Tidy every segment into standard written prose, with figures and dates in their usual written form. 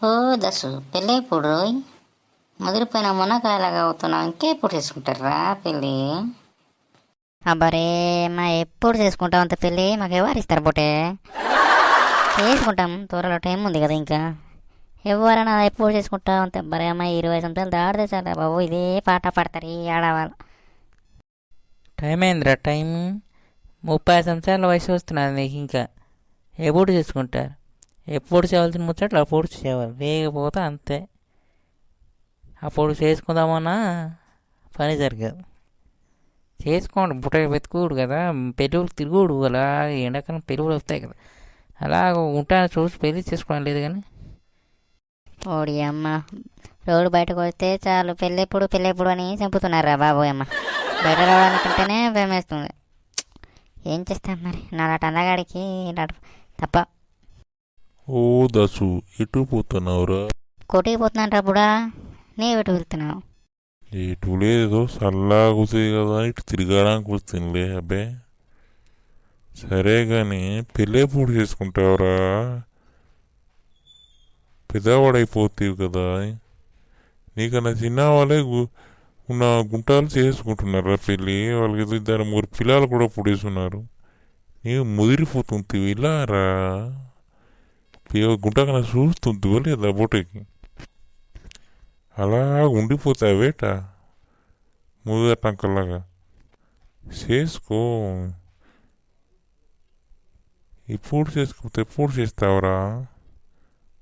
ఓ దసు పెళ్ళెప్పుడు ముదిరిపోయిన మునకాయలాగా అవుతున్నావు, ఇంకెప్పుడు చేసుకుంటారా పెళ్ళి? అబ్బరే మా ఎప్పుడు చేసుకుంటాం అంత పెళ్ళి? మాకు ఎవరు ఇస్తారు బొటే? చేసుకుంటాం, త్వరలో టైం ఉంది కదా ఇంకా. ఎవరైనా ఎప్పుడు చేసుకుంటాం అంత బరే అమ్మ 20 సంవత్సరాలు దాడితే చాలా బాబు ఇదే పాట పాడతారు ఈ ఆడవాళ్ళు. టైం అయిందిరా టైం. 30 సంవత్సరాల వయసు వస్తున్నది నీకు ఇంకా. ఎప్పుడు చేసుకుంటారు? ఎప్పుడు చేయవలసిన ముచ్చట్లు అప్పుడు చేయాలి, లేకపోతే అంతే. అప్పుడు చేసుకుందామన్నా పని జరగదు. చేసుకోండి, బుట్ట వెతుకుడు కదా, పెళ్ళిళ్ళు తిరుగుడు అలా. ఎండాకాలం పెళ్ళిళ్ళు వస్తాయి కదా, అలా ఉంటాను చూసి పెళ్ళి చేసుకోవడం లేదు కానీ. ఓడి అమ్మ, రోడ్డు బయటకు వస్తే చాలు పెళ్ళెప్పుడు అని చంపుతున్నారా బాబోయ్ అమ్మ. బయట రావాలనుకుంటేనే భయం వేస్తుంది. ఏం చేస్తాం మరి, నాలాంటి అందగాడికి ఇలాంటి తప్ప. ఓ దసు, ఎటు పోతున్నావురా? కోటికి పోతున్నాను రా బుడా, నీవెటు వెళ్తున్నావు? ఎటు లేదో చల్లగా కూతుంది కదా ఇటు తిరగడానికి వస్తుందిలే. అబ్బే సరే కానీ పెళ్ళెప్పుడు చేసుకుంటావురా? పెద్దవాడైపోతావు కదా. నీకన్నా చిన్న వాళ్ళే ఉన్న గుంటాలు చేసుకుంటున్నారా పెళ్ళి? వాళ్ళకి 2-3 పిల్లలు కూడా పుడేస్తున్నారు. నీవు ముదిరిపోతుంది ఇలా రా. గుంట కన్నా చూస్తుంది లేదా బొట్టకి? అలా ఉండిపోతావేట ముదటంకల్లాగా. చేసుకో. ఇప్పుడు చేసుకోకపోతే ఎప్పుడు చేస్తావురా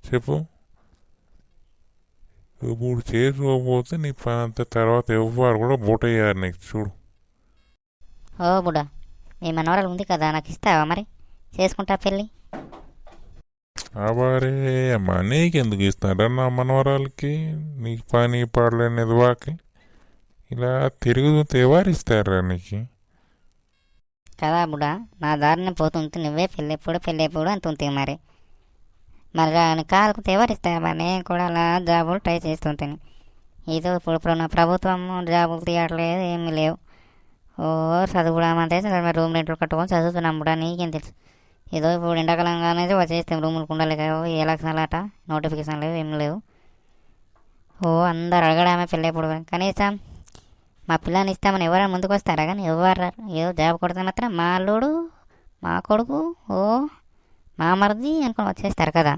చెప్పు. ఇప్పుడు చేసుకోకపోతే నీ పని అంత తర్వాత ఎవ్వరు కూడా బొట్టయ్యారు నీకు చూడు. ఓ బుడా, మీ మనవరాలు ఉంది కదా, నాకు ఇస్తావా మరి? చేసుకుంటా పెళ్ళి. అబారే అమ్మా, నీకెందుకు ఇస్తారా నా మనవరాలకి? నీకు పని పాడలేనిది వాకి ఇలా తిరుగుతుంటే ఎవరు ఇస్తారా నీకు? కదా బుడా, నా దారిని పోతుంది నువ్వే పెళ్ళెప్పుడు అంటుంది మరి. మరి కాలుకు ఎవరిస్తారు మరి? నేను కూడా అలా జాబులు ట్రై చేస్తుంటాను. ఏదో ఇప్పుడు నా ప్రభుత్వం జాబులు తీయట్లేదు, ఏమీ లేవు. ఓ చదువుకోవడమంటే రూమ్ రెంట్లు కట్టుకొని చదువుతున్నాం కూడా, నీకేం తెలుసు. ఏదో ఇప్పుడు ఎండాకాలంగానే వచ్చేస్తాం, రూములు కుండలేక ఎలక్షన్లు అట, నోటిఫికేషన్ లేవు, ఏం లేవు. ఓ అందరు అడగడమే పెళ్ళెప్పుడు. కనీసం మా పిల్లని ఇస్తామని ఎవరైనా ముందుకు వస్తారా? కానీ ఎవరు ఏదో జాబ్ కొడితే మాత్రం మా అల్లుడు, మా కొడుకు, ఓ మా మరిది అనుకుని వచ్చేస్తారు కదా.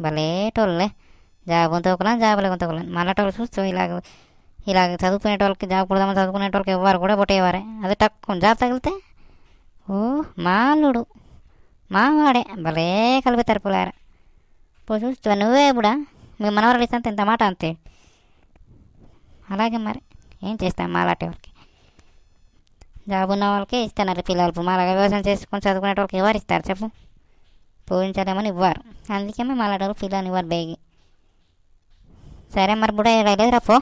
భలేటోళ్ళే, జాబ్ తోకలని జాబ్ లేకుండా తోకలని. మళ్ళటోళ్ళు చూస్తూ ఇలాగ చదువుకునేటోళ్ళకి జాబ్ కొడదామని చదువుకునేటోళ్ళకి ఎవ్వరు కూడా కొట్టేవారే. అది తక్కువ జాబ్ తగిలితే ఓ మా అల్లుడు మా వాడే భలే కలుపుతారు పులార. ఇప్పుడు చూస్తా నువ్వే కూడా మీ మనవరాలు ఇస్తే ఇంత మాట అంతే. అలాగే మరి ఏం చేస్తాం, మాలాంటి వాళ్ళకి జాబ్ ఉన్న వాళ్ళకే ఇస్తున్నారు పిల్లలు. మాలాగా వ్యవసాయం చేసుకొని చదువుకునే వాళ్ళకి ఎవరు ఇస్తారు చెప్పు? పూజించలేమని ఇవ్వరు, అందుకే మాలాంటి వాళ్ళు పిల్లలు ఇవ్వరు బేగి. సరే మరి బుడా లేదురా పో.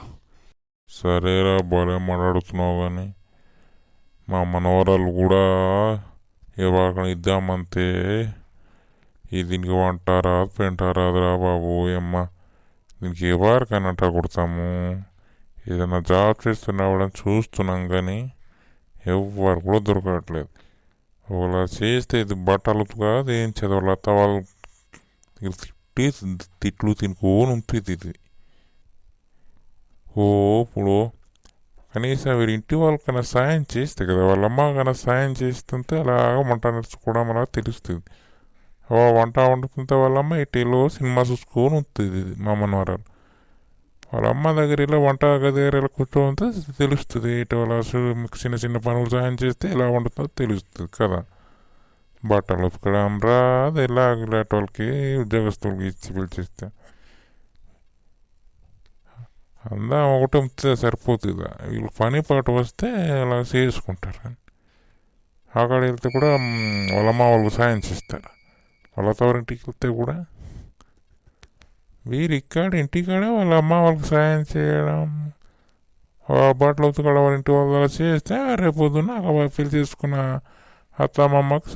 సరేరా, భలే మాట్లాడుతున్నావు కానీ మా మనవరాలు కూడా ఎవరికైనా ఇద్దామంతే దీనికి వంటారా పెంటారా రా బాబు అమ్మ. దీనికి ఎవరికైనా అంట కొడతాము. ఏదైనా జాబ్ చేస్తున్నవాడని చూస్తున్నాం కానీ ఎవరు కూడా దొరకట్లేదు. ఒకలా చేస్తే ఇది బట్టలు కాదు, ఏం చదవాలత వాళ్ళు తిట్లు తినుకోని ఉంటుంది ఇది. ఓ ఇప్పుడు కనీసం వీరి ఇంటి వాళ్ళకైనా సాయం చేస్తే కదా, వాళ్ళ అమ్మ కన్నా సాయం చేస్తుంటే అలాగా వంట నేర్చుకోవడం అలా తెలుస్తుంది. వంట వండుతుంటే వాళ్ళమ్మ ఇటీలో సినిమా చూసుకొని ఉంటుంది మా మనవరాలు. వాళ్ళ అమ్మ దగ్గర ఇలా వంట దగ్గర ఇలా కూర్చోంటే తెలుస్తుంది. ఇటు వాళ్ళ చిన్న చిన్న పనులు సాయం చేస్తే ఎలా వండుతుందో తెలుస్తుంది కదా. బట్టలు ఉతకడం రాదు, ఇలాంటి వాళ్ళకి ఉద్యోగస్తులకి ఇచ్చి పిలిచేస్తే అందా ఒకటి ఉంటే సరిపోతుందా? వీళ్ళు పని పాటు వస్తే అలా చేసుకుంటారు. అక్కడ వెళ్తే కూడా వాళ్ళమ్మ వాళ్ళకు సాయం చేస్తారు. వాళ్ళ తవరింటికి వెళ్తే కూడా వీరు ఇక్కడ ఇంటికాడే వాళ్ళ అమ్మ వాళ్ళకి సాయం చేయడం, బట్టలు ఉతకడం వాళ్ళ ఇంటి వాళ్ళ చేస్తే రేపు పొద్దున్న పెళ్లి చేసుకున్న అత్తమ్మమ్మకి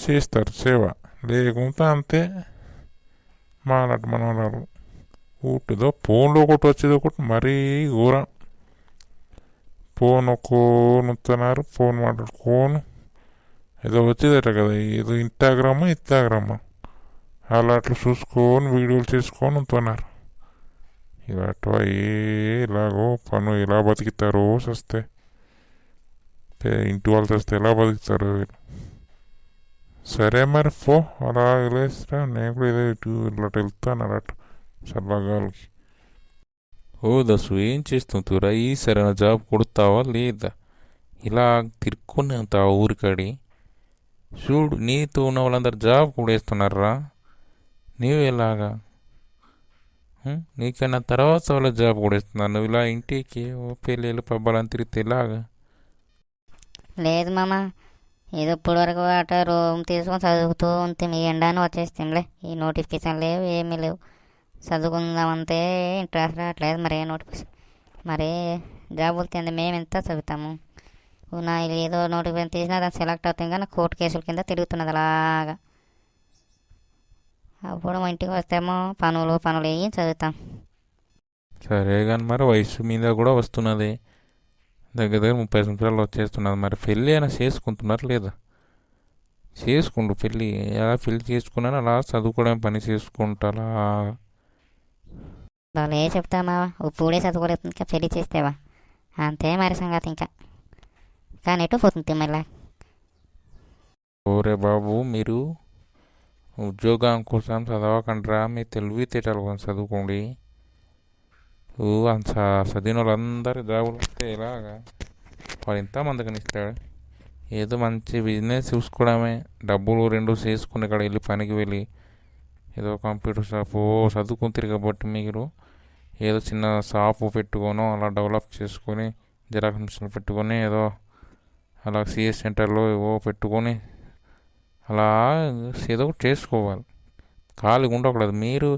చేస్తారు సేవ. లేకుంటే అంతే మానట్టు మనవరాలు. ఊటిదో ఫోన్లో ఒకటి వచ్చేది ఒకటి మరీ ఘోరం. ఫోన్ నొక్కుతున్నారు, ఫోన్ మాట్లాడుకోను ఏదో వచ్చేదట కదా, ఏదో ఇన్స్టాగ్రామ్ అలా అట్లా చూసుకొని వీడియోలు చేసుకొని ఉంటున్నారు. ఇలాంటివా ఇలాగో పను ఎలా బతుకుతారో వస్తే ఇంటి వాళ్ళు వస్తే ఎలా బతుకుతారో వీళ్ళు. సరే మరి పో, అలా వెళ్ళేసిరా. నేను కూడా ఏదో ఇట్లా వెళ్తాను అలా చల్లగాలికి. ఓ దసు, ఏం చేస్తుంటురా? ఈ సరైన జాబ్ కొడతావా లేదా? ఇలా తిరుక్కొని ఉంటావా ఊరికాడి? చూడు, నీతో ఉన్న వాళ్ళందరూ జాబ్ కొడేస్తున్నారా, నీవు ఎలాగా? నీకన్నా తర్వాత వాళ్ళ జాబ్ కొడేస్తున్నారు. నువ్వు ఇలా ఇంటికి పెళ్ళిళ్ళు పబ్బాలని తిరిగితే ఎలాగా? లేదు మామ, ఏదో ఇప్పుడు వరకు అట రూమ్ తీసుకొని చదువుతూ ఉంటే మీ ఎండాను వచ్చేస్తాంలే. ఈ నోటిఫికేషన్ లేవు, ఏమీ లేవు. చదువుకుందామంటే ఇంట్రెస్ట్ రావట్లేదు. మరి ఏ నోటిఫికేషన్, మరి జాబులు తింది మేము ఎంత చదువుతాము. నా ఏదో నోటిఫికేషన్ తీసినా దాన్ని సెలెక్ట్ అవుతాం కానీ కోర్టు కేసుల కింద తిరుగుతున్నది అలాగా. అప్పుడు మా ఇంటికి వస్తేమో పనులు ఏం చదువుతాం. సరే కానీ మరి వయసు మీద కూడా వస్తున్నది, దగ్గర దగ్గర 30 సంవత్సరాలు వచ్చేస్తున్నది. మరి పెళ్ళి అయినా చేసుకుంటున్నారు లేదా? చేసుకుంటు పెళ్ళి. ఎలా పెళ్ళి చేసుకున్నాను అలా చదువుకోవడం పని చేసుకుంటా అలా. వాళ్ళు ఏ చెప్తామా, ఇప్పుడే చదువుకోలేదు ఇంకా పెళ్లి చేస్తేవా, అంతే మరి సంగతి. ఇంకా కానీ ఎటు పోతుంది మళ్ళీ. ఓరే బాబు, మీరు ఉద్యోగం కోసం చదవకండిరా, మీ తెలివితేటల కోసం చదువుకోండి. అంత చదివిన వాళ్ళందరూ జాబులు వస్తే ఎలాగా? వాడు ఎంతమందికి ఇస్తాడు? ఏదో మంచి బిజినెస్ చూసుకోవడమే, డబ్బులు రెండు చేసుకుని ఇక్కడ వెళ్ళి పనికి వెళ్ళి ఏదో కంప్యూటర్ షాపు చదువుకుంటారు కాబట్టి మీరు ఏదో చిన్న షాపు పెట్టుకోనో అలా డెవలప్ చేసుకొని జిరాక్స్ మిషన్లు పెట్టుకొని ఏదో అలా సిఎస్ సెంటర్లో ఏవో పెట్టుకొని అలా ఏదో ఒకటి చేసుకోవాలి. ఖాళీగా ఉండకూడదు. మీరు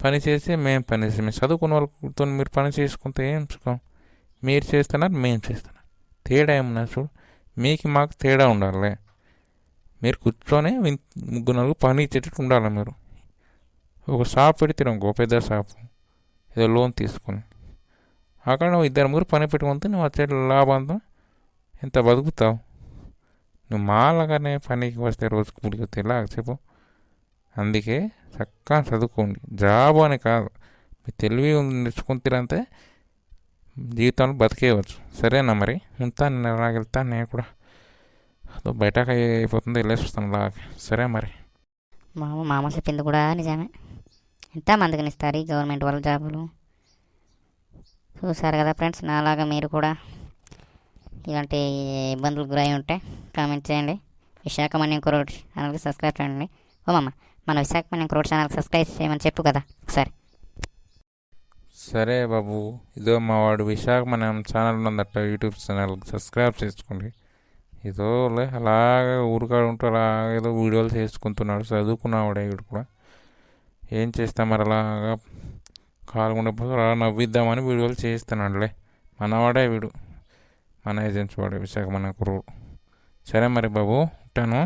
పని చేస్తే మేము పని చేస్తాం. మేము చదువుకున్న వాళ్ళతో మీరు పని చేసుకుంటే ఏం సుఖం? మీరు చేస్తున్నారు, మేము చేస్తున్నాం. తేడా ఏమన్నా చూడు. మీకు మాకు తేడా ఉండాలి. మీరు కూర్చొని 3-4 పని ఇచ్చేటట్టు ఉండాలి. మీరు ఒక షాప్ పెడితే ఇంకో పెద్ద షాపు ఏదో లోన్ తీసుకొని అక్కడ నువ్వు 2-3 పని పెట్టుకుంటే నువ్వు వచ్చే లాభంతో ఎంత బతుకుతావు? నువ్వు మాలాగానే పనికి వస్తే రోజు కూలికి వస్తే ఎలా చెప్పు? అందుకే చక్కగా చదువుకోండి. జాబు అని కాదు, మీ తెలివి నేర్చుకుంటారంటే జీవితంలో బతికేయవచ్చు. సరేనా మరి? ఉంటాను, నేను అలాగ వెళ్తాను. నేను కూడా బయటకు అయిపోతుంది, వెళ్ళేసి వస్తాను అలాగే. సరే మరి. మామ చెప్పింది కూడా నిజమే. ఎంతమందికి ఇస్తారు ఈ గవర్నమెంట్ వాళ్ళ జాబులు? చూసారు కదా ఫ్రెండ్స్, నాలాగా మీరు కూడా ఇలాంటి ఇబ్బందులు గురై ఉంటే కామెంట్ చేయండి. విశాఖమన్యం క్రోడ్ ఛానల్కి సబ్స్క్రైబ్ చేయండి. ఓ మామ, మన విశాఖమన్యం క్రోడ్ ఛానల్కి సబ్స్క్రైబ్ చేయమని చెప్పు కదా ఒకసారి. సరే బాబు, ఇదో మా వాడు విశాఖమన్యం ఛానల్ ఉందట, యూట్యూబ్ ఛానల్ సబ్స్క్రైబ్ చేసుకోండి. ఏదో అలాగే ఊరికాడు ఉంటూ అలాగ ఏదో వీడియోలు చేసుకుంటున్నాడు, చదువుకున్నవాడే వీడు కూడా. ఏం చేస్తాం మరి, అలాగా కాలుగుండా అలా నవ్విద్దామని వీడియోలు చేస్తున్నాడులే. మనవాడే వీడు, మన ఏజెన్సీ వాడే విశాఖమన్యం కుర్రోడు. సరే మరి బాబు, ఉంటాను.